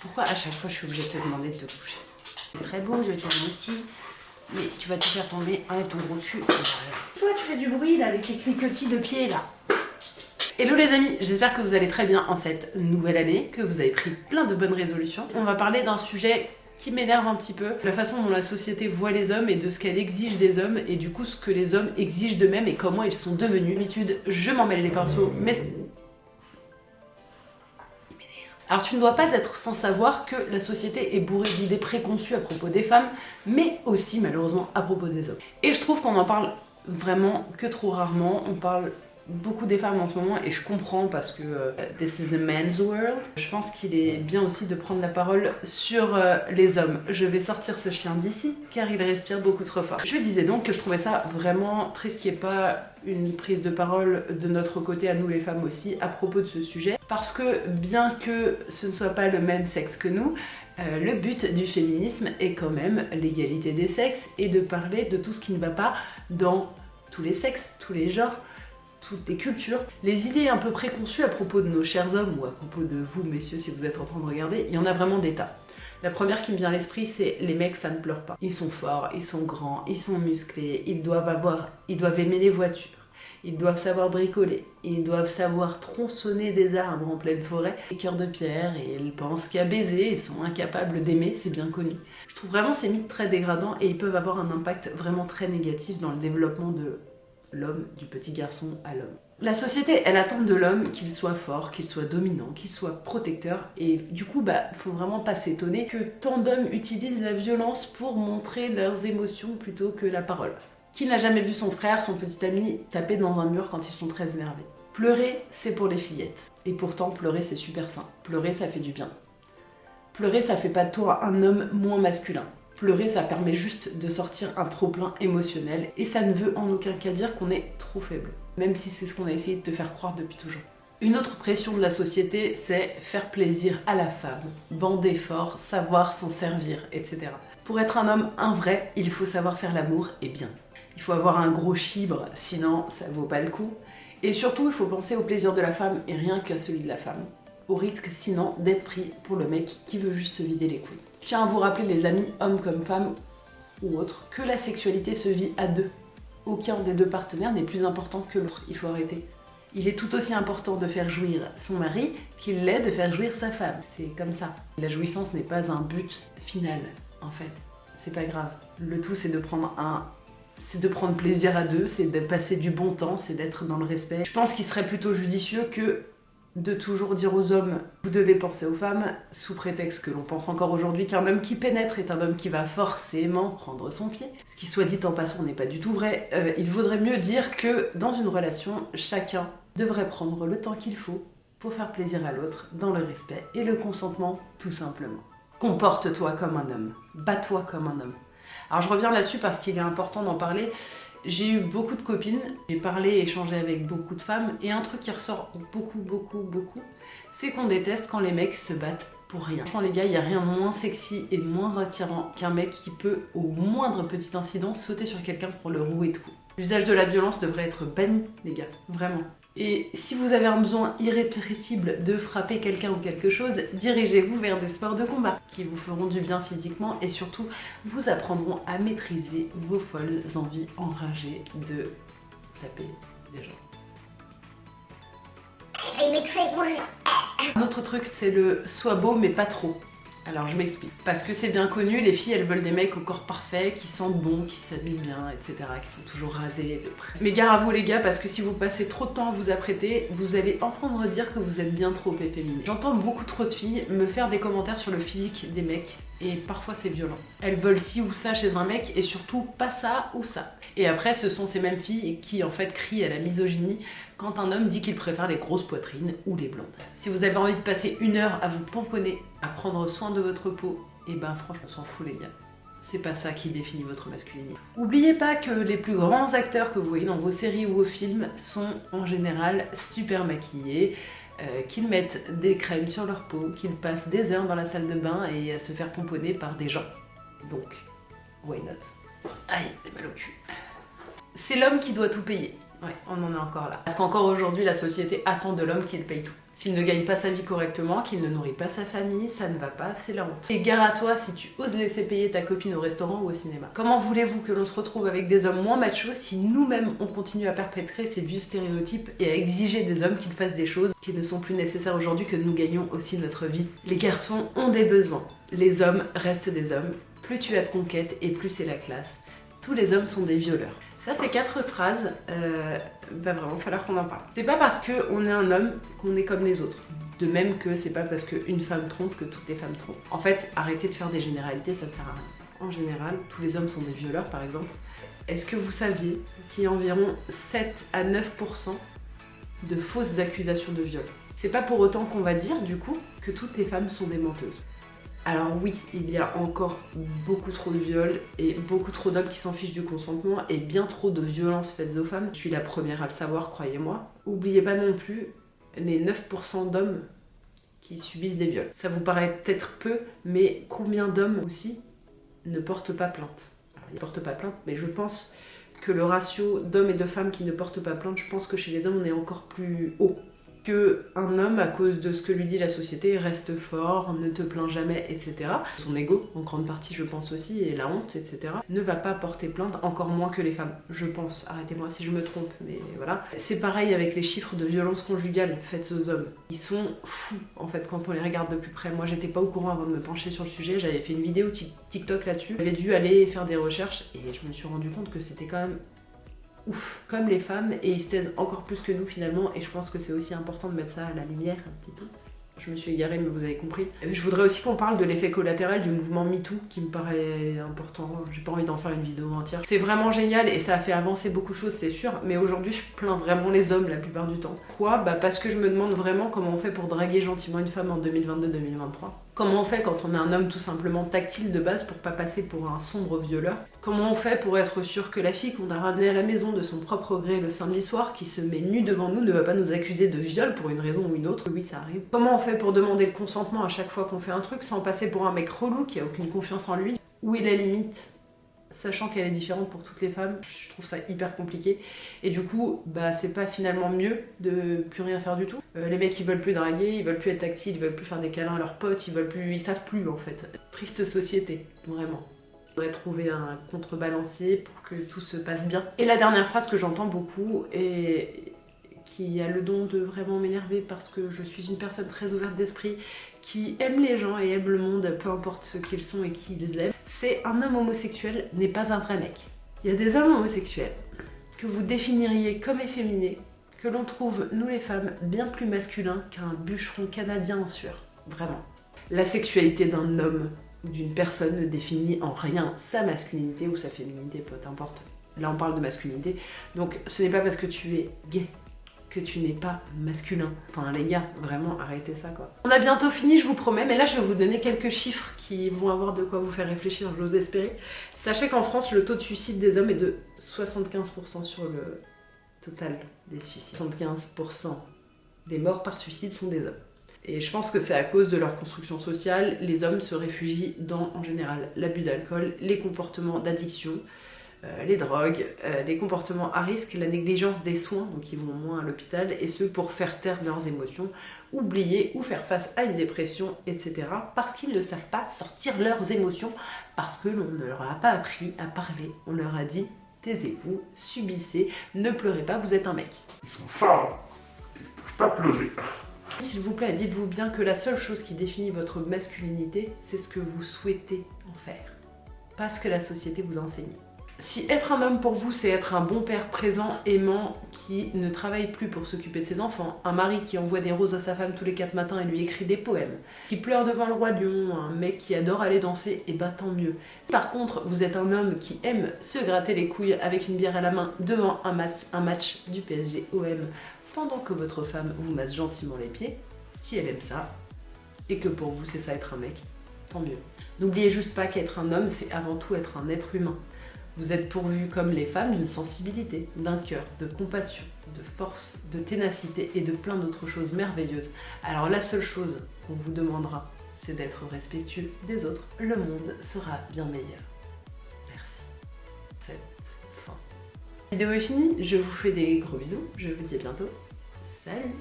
Pourquoi à chaque fois je suis obligée de te demander de te coucher? C'est très beau, je t'aime aussi, mais tu vas te faire tomber, enlève ton gros cul. Tu vois, tu fais du bruit là avec tes cliquetis de pieds là. Hello les amis, j'espère que vous allez très bien en cette nouvelle année, que vous avez pris plein de bonnes résolutions. On va parler d'un sujet qui m'énerve un petit peu, la façon dont la société voit les hommes et de ce qu'elle exige des hommes et du coup ce que les hommes exigent d'eux-mêmes et comment ils sont devenus. D'habitude, je m'en mêle les pinceaux, mais... Alors tu ne dois pas être sans savoir que la société est bourrée d'idées préconçues à propos des femmes, mais aussi malheureusement à propos des hommes. Et je trouve qu'on en parle vraiment que trop rarement, on parle beaucoup des femmes en ce moment et je comprends parce que this is a man's world. Je pense qu'il est bien aussi de prendre la parole sur les hommes. Je vais sortir ce chien d'ici car il respire beaucoup trop fort. Je disais donc que je trouvais ça vraiment triste qu'il n'y ait pas une prise de parole de notre côté à nous les femmes aussi à propos de ce sujet parce que bien que ce ne soit pas le même sexe que nous, le but du féminisme est quand même l'égalité des sexes et de parler de tout ce qui ne va pas dans tous les sexes, tous les genres, toutes les cultures. Les idées un peu préconçues à propos de nos chers hommes ou à propos de vous messieurs si vous êtes en train de regarder, il y en a vraiment des tas. La première qui me vient à l'esprit c'est les mecs ça ne pleure pas. Ils sont forts, ils sont grands, ils sont musclés, ils doivent aimer les voitures, ils doivent savoir bricoler, ils doivent savoir tronçonner des arbres en pleine forêt, les cœurs de pierre et ils pensent qu'à baiser et sont incapables d'aimer, c'est bien connu. Je trouve vraiment ces mythes très dégradants et ils peuvent avoir un impact vraiment très négatif dans le développement de l'homme, du petit garçon à l'homme. La société, elle attend de l'homme qu'il soit fort, qu'il soit dominant, qu'il soit protecteur et du coup, faut vraiment pas s'étonner que tant d'hommes utilisent la violence pour montrer leurs émotions plutôt que la parole. Qui n'a jamais vu son frère, son petit ami taper dans un mur quand ils sont très énervés? Pleurer, c'est pour les fillettes. Et pourtant, pleurer, c'est super sain. Pleurer, ça fait du bien. Pleurer, ça fait pas de toi un homme moins masculin. Pleurer, ça permet juste de sortir un trop-plein émotionnel et ça ne veut en aucun cas dire qu'on est trop faible, même si c'est ce qu'on a essayé de te faire croire depuis toujours. Une autre pression de la société, c'est faire plaisir à la femme, bander fort, savoir s'en servir, etc. Pour être un homme un vrai, il faut savoir faire l'amour et bien. Il faut avoir un gros chibre, sinon ça vaut pas le coup. Et surtout, il faut penser au plaisir de la femme et rien qu'à celui de la femme. Au risque sinon d'être pris pour le mec qui veut juste se vider les couilles. Je tiens à vous rappeler les amis, hommes comme femmes ou autres, que la sexualité se vit à deux. Aucun des deux partenaires n'est plus important que l'autre, il faut arrêter. Il est tout aussi important de faire jouir son mari qu'il l'est de faire jouir sa femme. C'est comme ça. La jouissance n'est pas un but final, en fait. C'est pas grave. Le tout c'est de prendre plaisir à deux, c'est de passer du bon temps, c'est d'être dans le respect. Je pense qu'il serait plutôt judicieux que de toujours dire aux hommes « vous devez penser aux femmes » sous prétexte que l'on pense encore aujourd'hui qu'un homme qui pénètre est un homme qui va forcément prendre son pied. Ce qui soit dit en passant n'est pas du tout vrai. Il vaudrait mieux dire que dans une relation, chacun devrait prendre le temps qu'il faut pour faire plaisir à l'autre dans le respect et le consentement tout simplement. Comporte-toi comme un homme, bats-toi comme un homme. Alors je reviens là-dessus parce qu'il est important d'en parler. J'ai eu beaucoup de copines, j'ai parlé et échangé avec beaucoup de femmes et un truc qui ressort beaucoup, c'est qu'on déteste quand les mecs se battent pour rien. Franchement les gars, il n'y a rien de moins sexy et de moins attirant qu'un mec qui peut, au moindre petit incident, sauter sur quelqu'un pour le rouer de coups. L'usage de la violence devrait être banni, les gars, vraiment. Et si vous avez un besoin irrépressible de frapper quelqu'un ou quelque chose, dirigez-vous vers des sports de combat qui vous feront du bien physiquement et surtout vous apprendront à maîtriser vos folles envies enragées de taper des gens. Un autre truc, c'est le sois beau mais pas trop. Alors je m'explique. Parce que c'est bien connu, les filles elles veulent des mecs au corps parfait, qui sentent bon, qui s'habillent bien, etc. Qui sont toujours rasés de près. Mais gare à vous les gars, parce que si vous passez trop de temps à vous apprêter, vous allez entendre dire que vous êtes bien trop efféminé. J'entends beaucoup trop de filles me faire des commentaires sur le physique des mecs, et parfois c'est violent. Elles veulent ci ou ça chez un mec, et surtout pas ça ou ça. Et après ce sont ces mêmes filles qui en fait crient à la misogynie quand un homme dit qu'il préfère les grosses poitrines ou les blondes. Si vous avez envie de passer 1 heure à vous pomponner, à prendre soin de votre peau, et franchement on s'en fout les gars. C'est pas ça qui définit votre masculinité. Oubliez pas que les plus grands acteurs que vous voyez dans vos séries ou vos films sont en général super maquillés, qu'ils mettent des crèmes sur leur peau, qu'ils passent des heures dans la salle de bain et à se faire pomponner par des gens. Donc, why not? Aïe, j'ai mal au cul. C'est l'homme qui doit tout payer. Ouais, on en est encore là. Parce qu'encore aujourd'hui, la société attend de l'homme qu'il paye tout. S'il ne gagne pas sa vie correctement, qu'il ne nourrit pas sa famille, ça ne va pas, c'est la honte. Et gare à toi si tu oses laisser payer ta copine au restaurant ou au cinéma. Comment voulez-vous que l'on se retrouve avec des hommes moins machos si nous-mêmes on continue à perpétrer ces vieux stéréotypes et à exiger des hommes qu'ils fassent des choses qui ne sont plus nécessaires aujourd'hui, que nous gagnons aussi notre vie. Les garçons ont des besoins, les hommes restent des hommes. Plus tu as de conquêtes et plus c'est la classe. Tous les hommes sont des violeurs. Ça, c'est 4 phrases, va vraiment falloir qu'on en parle. C'est pas parce qu'on est un homme qu'on est comme les autres. De même que c'est pas parce qu'une femme trompe que toutes les femmes trompent. En fait, arrêtez de faire des généralités, ça ne sert à rien. En général, tous les hommes sont des violeurs, par exemple. Est-ce que vous saviez qu'il y a environ 7 à 9% de fausses accusations de viol? C'est pas pour autant qu'on va dire, du coup, que toutes les femmes sont des menteuses. Alors oui, il y a encore beaucoup trop de viols et beaucoup trop d'hommes qui s'en fichent du consentement et bien trop de violences faites aux femmes. Je suis la première à le savoir, croyez-moi. Oubliez pas non plus les 9% d'hommes qui subissent des viols. Ça vous paraît peut-être peu, mais combien d'hommes aussi ne portent pas plainte? Ils ne portent pas plainte, mais je pense que le ratio d'hommes et de femmes qui ne portent pas plainte, je pense que chez les hommes on est encore plus haut. Qu'un homme, à cause de ce que lui dit la société, reste fort, ne te plaint jamais, etc. Son ego, en grande partie je pense aussi, et la honte, etc. ne va pas porter plainte, encore moins que les femmes, je pense. Arrêtez-moi si je me trompe, mais voilà. C'est pareil avec les chiffres de violences conjugales faites aux hommes. Ils sont fous, en fait, quand on les regarde de plus près. Moi, j'étais pas au courant avant de me pencher sur le sujet, j'avais fait une vidéo TikTok là-dessus. J'avais dû aller faire des recherches, et je me suis rendu compte que c'était quand même ouf, comme les femmes, et ils se taisent encore plus que nous finalement, et je pense que c'est aussi important de mettre ça à la lumière un petit peu. Je me suis égarée, mais vous avez compris. Je voudrais aussi qu'on parle de l'effet collatéral du mouvement MeToo, qui me paraît important. J'ai pas envie d'en faire une vidéo entière. C'est vraiment génial et ça a fait avancer beaucoup de choses, c'est sûr, mais aujourd'hui je plains vraiment les hommes la plupart du temps. Pourquoi ? Parce que je me demande vraiment comment on fait pour draguer gentiment une femme en 2022-2023. Comment on fait quand on est un homme tout simplement tactile de base pour pas passer pour un sombre violeur? Comment on fait pour être sûr que la fille qu'on a ramenée à la maison de son propre gré le samedi soir, qui se met nue devant nous, ne va pas nous accuser de viol pour une raison ou une autre? Oui, ça arrive. Comment on fait pour demander le consentement à chaque fois qu'on fait un truc sans passer pour un mec relou qui a aucune confiance en lui? Où est la limite? Sachant qu'elle est différente pour toutes les femmes, je trouve ça hyper compliqué. Et du coup, c'est pas finalement mieux de plus rien faire du tout. Les mecs, ils veulent plus draguer, ils veulent plus être tactiles, ils veulent plus faire des câlins à leurs potes, ils savent plus en fait. Triste société, vraiment. Il faudrait trouver un contrebalancier pour que tout se passe bien. Et la dernière phrase que j'entends beaucoup et qui a le don de vraiment m'énerver parce que je suis une personne très ouverte d'esprit, qui aime les gens et aime le monde, peu importe ce qu'ils sont et qui ils aiment, c'est un homme homosexuel n'est pas un vrai mec. Il y a des hommes homosexuels que vous définiriez comme efféminés, que l'on trouve, nous les femmes, bien plus masculins qu'un bûcheron canadien en sueur. Vraiment. La sexualité d'un homme ou d'une personne ne définit en rien sa masculinité ou sa féminité, peu importe. Là on parle de masculinité, donc ce n'est pas parce que tu es gay que tu n'es pas masculin. Enfin les gars, vraiment arrêtez ça quoi. On a bientôt fini, je vous promets, mais là je vais vous donner quelques chiffres qui vont avoir de quoi vous faire réfléchir, j'ose espérer. Sachez qu'en France, le taux de suicide des hommes est de 75% sur le total des suicides. 75% des morts par suicide sont des hommes. Et je pense que c'est à cause de leur construction sociale, les hommes se réfugient dans, en général, l'abus d'alcool, les comportements d'addiction, les drogues, les comportements à risque, la négligence des soins, donc ils vont moins à l'hôpital, et ce pour faire taire leurs émotions, oublier ou faire face à une dépression, etc. Parce qu'ils ne savent pas sortir leurs émotions, parce que l'on ne leur a pas appris à parler, on leur a dit taisez-vous, subissez, ne pleurez pas, vous êtes un mec. Ils sont forts, ils ne peuvent pas pleurer. S'il vous plaît, dites-vous bien que la seule chose qui définit votre masculinité, c'est ce que vous souhaitez en faire, pas ce que la société vous enseigne. Si être un homme pour vous, c'est être un bon père présent, aimant, qui ne travaille plus pour s'occuper de ses enfants, un mari qui envoie des roses à sa femme tous les 4 matins et lui écrit des poèmes, qui pleure devant le roi lion, un mec qui adore aller danser, et tant mieux. Par contre, vous êtes un homme qui aime se gratter les couilles avec une bière à la main devant un match du PSG-OM, pendant que votre femme vous masse gentiment les pieds, si elle aime ça, et que pour vous c'est ça être un mec, tant mieux. N'oubliez juste pas qu'être un homme, c'est avant tout être un être humain. Vous êtes pourvu, comme les femmes, d'une sensibilité, d'un cœur, de compassion, de force, de ténacité et de plein d'autres choses merveilleuses. Alors la seule chose qu'on vous demandera, c'est d'être respectueux des autres. Le monde sera bien meilleur. Merci. 700. La vidéo est finie, je vous fais des gros bisous, je vous dis à bientôt. Salut!